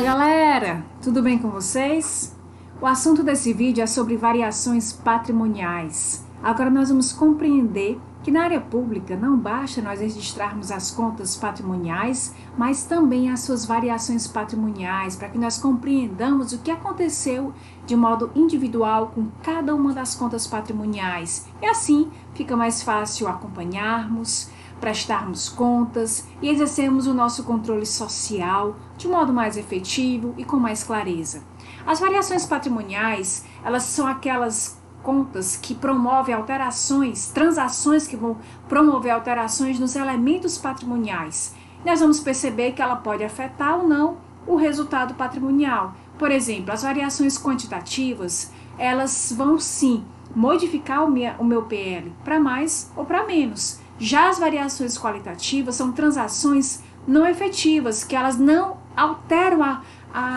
Galera, tudo bem com vocês? O assunto desse vídeo é sobre variações patrimoniais. Agora nós vamos compreender que na área pública não basta nós registrarmos as contas patrimoniais, mas também as suas variações patrimoniais, para que nós compreendamos o que aconteceu de modo individual com cada uma das contas patrimoniais. E assim fica mais fácil acompanharmos, prestarmos contas e exercermos o nosso controle social de modo mais efetivo e com mais clareza. As variações patrimoniais, elas são aquelas contas que promovem alterações, transações que vão promover alterações nos elementos patrimoniais. Nós vamos perceber que ela pode afetar ou não o resultado patrimonial. Por exemplo, as variações quantitativas, elas vão sim modificar o meu PL para mais ou para menos. Já as variações qualitativas são transações não efetivas, que elas não alteram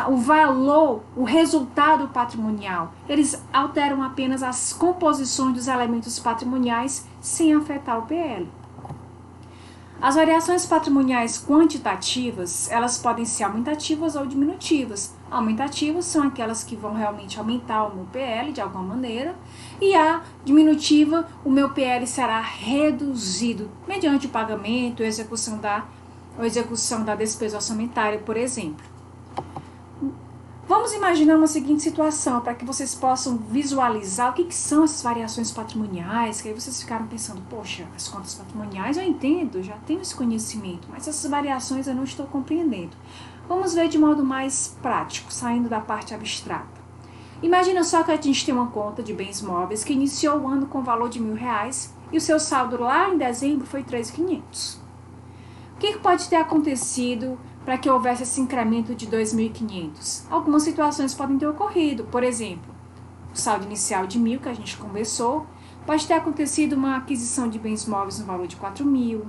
o valor, o resultado patrimonial. Eles alteram apenas as composições dos elementos patrimoniais sem afetar o PL. As variações patrimoniais quantitativas, elas podem ser aumentativas ou diminutivas. Aumentativas são aquelas que vão realmente aumentar o meu PL de alguma maneira, e a diminutiva, o meu PL será reduzido mediante o pagamento ou execução da despesa orçamentária, por exemplo. Vamos imaginar uma seguinte situação, para que vocês possam visualizar o que são essas variações patrimoniais, que aí vocês ficaram pensando, poxa, as contas patrimoniais eu entendo, já tenho esse conhecimento, mas essas variações eu não estou compreendendo. Vamos ver de modo mais prático, saindo da parte abstrata. Imagina só que a gente tem uma conta de bens móveis que iniciou o ano com o valor de R$1.000 e o seu saldo lá em dezembro foi R$3.500. O que pode ter acontecido para que houvesse esse incremento de R$2.500? Algumas situações podem ter ocorrido. Por exemplo, o saldo inicial de R$1.000 que a gente conversou, pode ter acontecido uma aquisição de bens móveis no valor de R$4.000,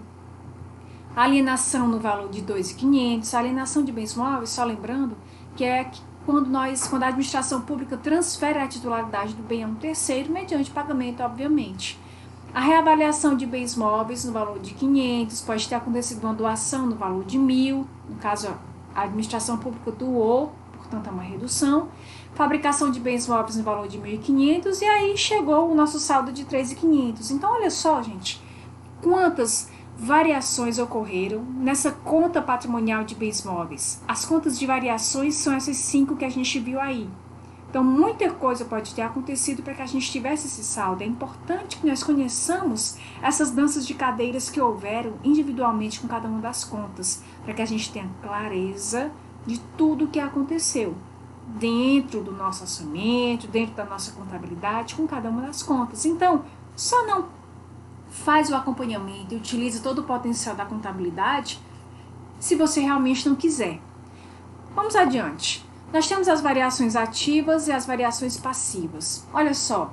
alienação no valor de R$2.500. A alienação de bens móveis, só lembrando, que é quando a administração pública transfere a titularidade do bem a um terceiro, mediante pagamento, obviamente. A reavaliação de bens móveis no valor de R$500, pode ter acontecido uma doação no valor de R$1.000, no caso a administração pública doou, portanto é uma redução. Fabricação de bens móveis no valor de R$1.500 e aí chegou o nosso saldo de R$3.500. Então olha só, gente, quantas variações ocorreram nessa conta patrimonial de bens móveis. As contas de variações são essas 5 que a gente viu aí. Então, muita coisa pode ter acontecido para que a gente tivesse esse saldo. É importante que nós conheçamos essas danças de cadeiras que houveram individualmente com cada uma das contas, para que a gente tenha clareza de tudo o que aconteceu dentro do nosso orçamento, dentro da nossa contabilidade, com cada uma das contas. Então, só não faz o acompanhamento e utiliza todo o potencial da contabilidade se você realmente não quiser. Vamos adiante. Nós temos as variações ativas e as variações passivas. Olha só,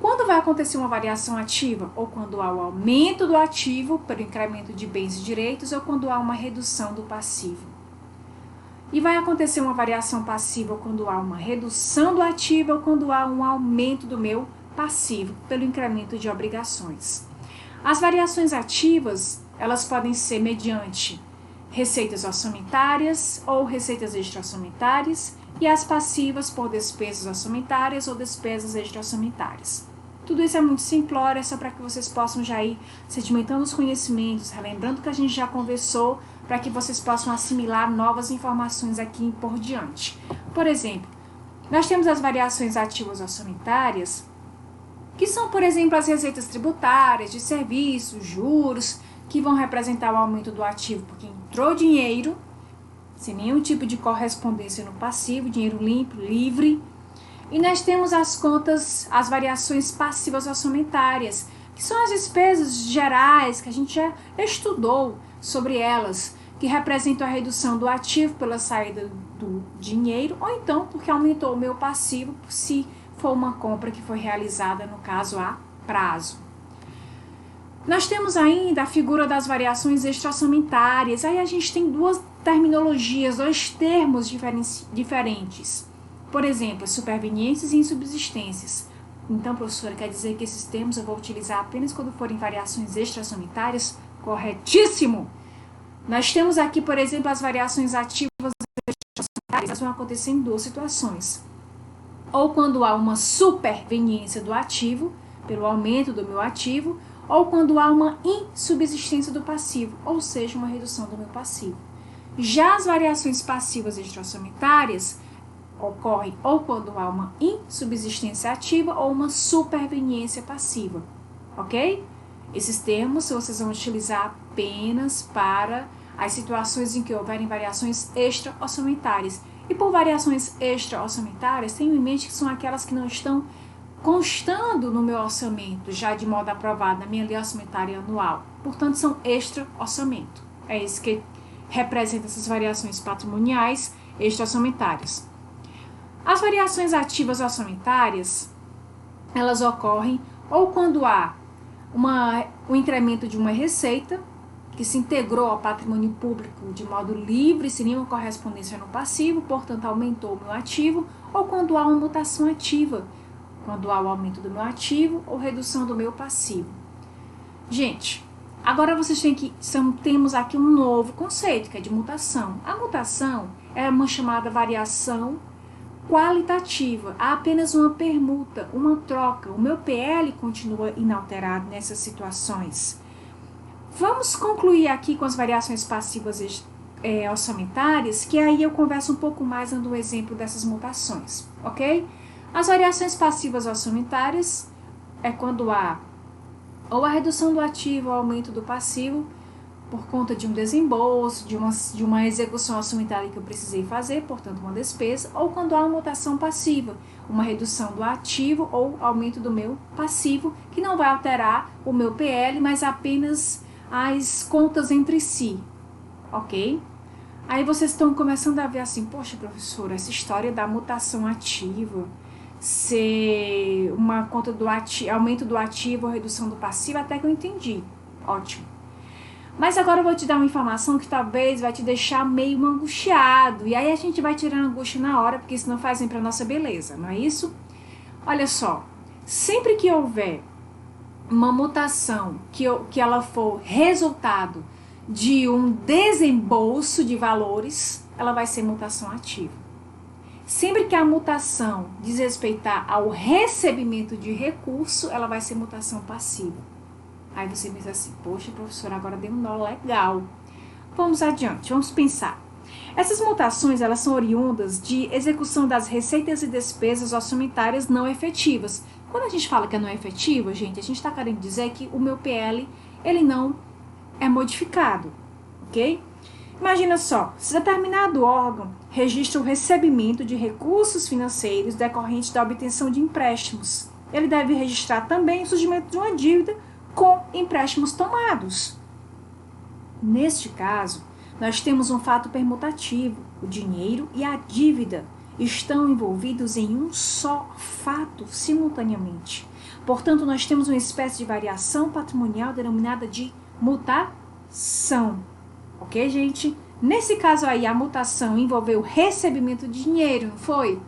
quando vai acontecer uma variação ativa, ou quando há o aumento do ativo pelo incremento de bens e direitos, ou quando há uma redução do passivo. E vai acontecer uma variação passiva quando há uma redução do ativo, ou quando há um aumento do meu passivo pelo incremento de obrigações. As variações ativas, elas podem ser mediante receitas orçamentárias ou receitas extra-orçamentárias, e as passivas por despesas orçamentárias ou despesas extra-orçamentárias. Tudo isso é muito simplório, é só para que vocês possam já ir sedimentando os conhecimentos, relembrando que a gente já conversou, para que vocês possam assimilar novas informações aqui por diante. Por exemplo, nós temos as variações ativas orçamentárias, que são, por exemplo, as receitas tributárias, de serviços, juros, que vão representar o aumento do ativo, porque entrou dinheiro, sem nenhum tipo de correspondência no passivo, dinheiro limpo, livre. E nós temos as contas, as variações passivas orçamentárias, que são as despesas gerais, que a gente já estudou sobre elas, que representam a redução do ativo pela saída do dinheiro, ou então porque aumentou o meu passivo, se for uma compra que foi realizada, no caso, a prazo. Nós temos ainda a figura das variações extra-orçamentárias. Aí a gente tem duas terminologias, dois termos diferentes. Por exemplo, superveniências e insubsistências. Então, professora, quer dizer que esses termos eu vou utilizar apenas quando forem variações extra-orçamentárias? Corretíssimo! Nós temos aqui, por exemplo, as variações ativas e extra-orçamentárias. As vão acontecer em duas situações. Ou quando há uma superveniência do ativo, pelo aumento do meu ativo, ou quando há uma insubsistência do passivo, ou seja, uma redução do meu passivo. Já as variações passivas extra-orçamentárias ocorrem ou quando há uma insubsistência ativa ou uma superveniência passiva, ok? Esses termos vocês vão utilizar apenas para as situações em que houverem variações extra-orçamentárias. E por variações extra-orçamentárias, tenham em mente que são aquelas que não estão constando no meu orçamento, já de modo aprovado na minha lei orçamentária anual. Portanto, são extra-orçamento. É isso que representa essas variações patrimoniais extra-orçamentárias. As variações ativas orçamentárias, elas ocorrem ou quando há um incremento de uma receita que se integrou ao patrimônio público de modo livre, sem nenhuma correspondência no passivo, portanto aumentou o meu ativo, ou quando há uma mutação ativa, quando há o aumento do meu ativo ou redução do meu passivo. Gente, agora temos aqui um novo conceito, que é de mutação. A mutação é uma chamada variação qualitativa. Há apenas uma permuta, uma troca. O meu PL continua inalterado nessas situações. Vamos concluir aqui com as variações passivas orçamentárias, que aí eu converso um pouco mais dando um exemplo dessas mutações, ok? As variações passivas orçamentárias é quando há ou a redução do ativo ou aumento do passivo por conta de um desembolso, de uma execução orçamentária que eu precisei fazer, portanto uma despesa, ou quando há uma mutação passiva, uma redução do ativo ou aumento do meu passivo, que não vai alterar o meu PL, mas apenas as contas entre si, ok? Aí vocês estão começando a ver assim, poxa, professora, essa história da mutação ativa, ser uma conta do aumento do ativo ou redução do passivo, até que eu entendi, ótimo. Mas agora eu vou te dar uma informação que talvez vai te deixar meio angustiado, e aí a gente vai tirar a angústia na hora, porque isso não faz bem para nossa beleza, não é isso? Olha só, sempre que houver uma mutação que ela for resultado de um desembolso de valores, ela vai ser mutação ativa. Sempre que a mutação desrespeitar ao recebimento de recurso, ela vai ser mutação passiva. Aí você pensa assim, poxa, professora, agora deu um nó legal. Vamos adiante, vamos pensar. Essas mutações, elas são oriundas de execução das receitas e despesas orçamentárias não efetivas. Quando a gente fala que é não efetiva, gente, a gente está querendo dizer que o meu PL, ele não é modificado, ok? Imagina só, se determinado órgão registra o recebimento de recursos financeiros decorrentes da obtenção de empréstimos, ele deve registrar também o surgimento de uma dívida com empréstimos tomados. Neste caso, nós temos um fato permutativo, o dinheiro e a dívida estão envolvidos em um só fato simultaneamente. Portanto, nós temos uma espécie de variação patrimonial denominada de mutação. Ok, gente? Nesse caso aí, a mutação envolveu o recebimento de dinheiro, não foi?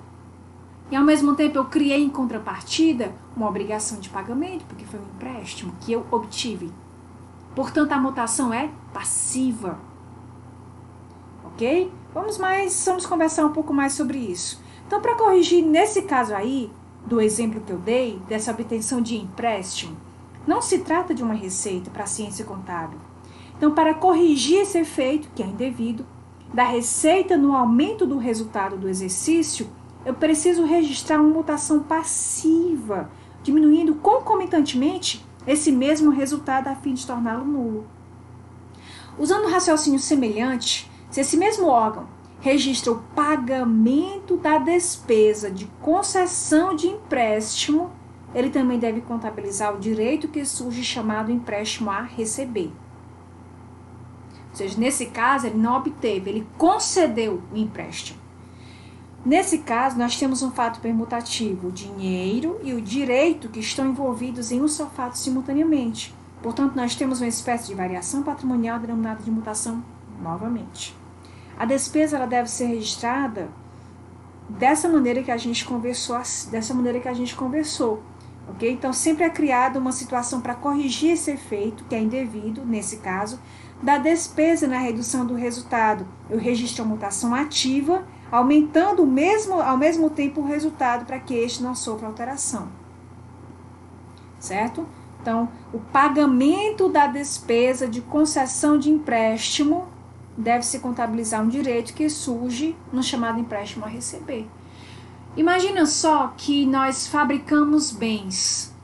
E ao mesmo tempo eu criei em contrapartida uma obrigação de pagamento, porque foi um empréstimo que eu obtive. Portanto, a mutação é passiva. Ok? Vamos conversar um pouco mais sobre isso. Então, para corrigir nesse caso aí, do exemplo que eu dei, dessa obtenção de empréstimo, não se trata de uma receita para a ciência contábil. Então, para corrigir esse efeito, que é indevido, da receita no aumento do resultado do exercício, eu preciso registrar uma mutação passiva, diminuindo concomitantemente esse mesmo resultado a fim de torná-lo nulo. Usando um raciocínio semelhante, se esse mesmo órgão registra o pagamento da despesa de concessão de empréstimo, ele também deve contabilizar o direito que surge chamado empréstimo a receber. Ou seja, nesse caso, ele não obteve, ele concedeu o empréstimo. Nesse caso, nós temos um fato permutativo, o dinheiro e o direito que estão envolvidos em um só fato simultaneamente. Portanto, nós temos uma espécie de variação patrimonial denominada de mutação novamente. A despesa ela deve ser registrada dessa maneira que a gente conversou, ok? Então, sempre é criada uma situação para corrigir esse efeito, que é indevido, nesse caso, da despesa na redução do resultado. Eu registro a mutação ativa aumentando ao mesmo tempo o resultado para que este não sofra alteração. Certo? Então, o pagamento da despesa de concessão de empréstimo deve-se contabilizar um direito que surge no chamado empréstimo a receber. Imagina só que nós fabricamos bens.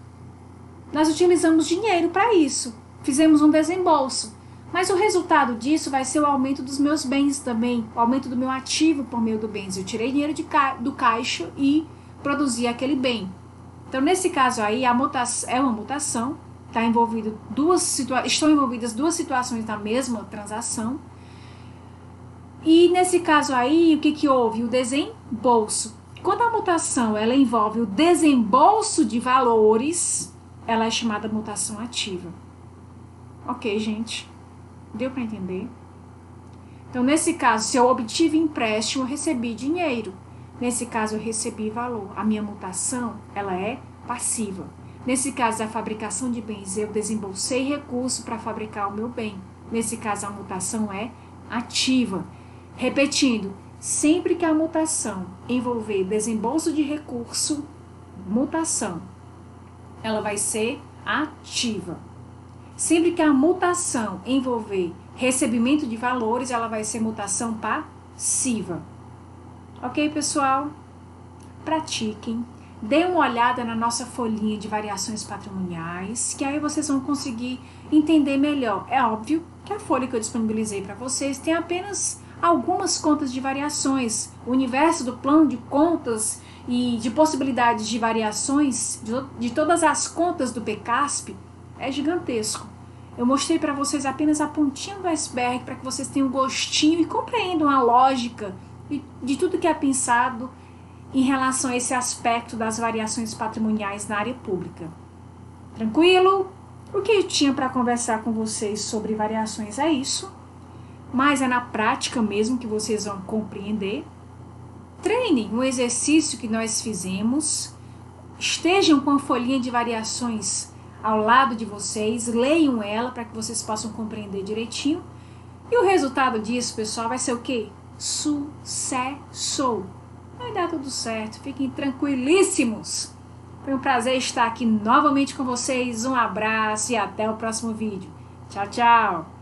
Nós utilizamos dinheiro para isso. Fizemos um desembolso. Mas o resultado disso vai ser o aumento dos meus bens também, o aumento do meu ativo por meio do bens. Eu tirei dinheiro do caixa e produzi aquele bem. Então, nesse caso aí, é uma mutação, estão envolvidas duas situações na mesma transação. E nesse caso aí, o que houve? O desembolso. Quando a mutação ela envolve o desembolso de valores, ela é chamada mutação ativa. Ok, gente? Deu para entender? Então, nesse caso, se eu obtive empréstimo, eu recebi dinheiro. Nesse caso, eu recebi valor. A minha mutação, ela é passiva. Nesse caso, a fabricação de bens, eu desembolsei recurso para fabricar o meu bem. Nesse caso, a mutação é ativa. Repetindo, sempre que a mutação envolver desembolso de recurso, mutação, ela vai ser ativa. Sempre que a mutação envolver recebimento de valores, ela vai ser mutação passiva. Ok, pessoal? Pratiquem. Dê uma olhada na nossa folhinha de variações patrimoniais, que aí vocês vão conseguir entender melhor. É óbvio que a folha que eu disponibilizei para vocês tem apenas algumas contas de variações. O universo do plano de contas e de possibilidades de variações de todas as contas do PCASP é gigantesco. Eu mostrei para vocês apenas a pontinha do iceberg para que vocês tenham um gostinho e compreendam a lógica de tudo que é pensado em relação a esse aspecto das variações patrimoniais na área pública. Tranquilo? O que eu tinha para conversar com vocês sobre variações é isso, mas é na prática mesmo que vocês vão compreender. Treinem um exercício que nós fizemos, estejam com a folhinha de variações ao lado de vocês, leiam ela para que vocês possam compreender direitinho. E o resultado disso, pessoal, vai ser o quê? Sucesso! Vai dar tudo certo, fiquem tranquilíssimos. Foi um prazer estar aqui novamente com vocês. Um abraço e até o próximo vídeo. Tchau, tchau!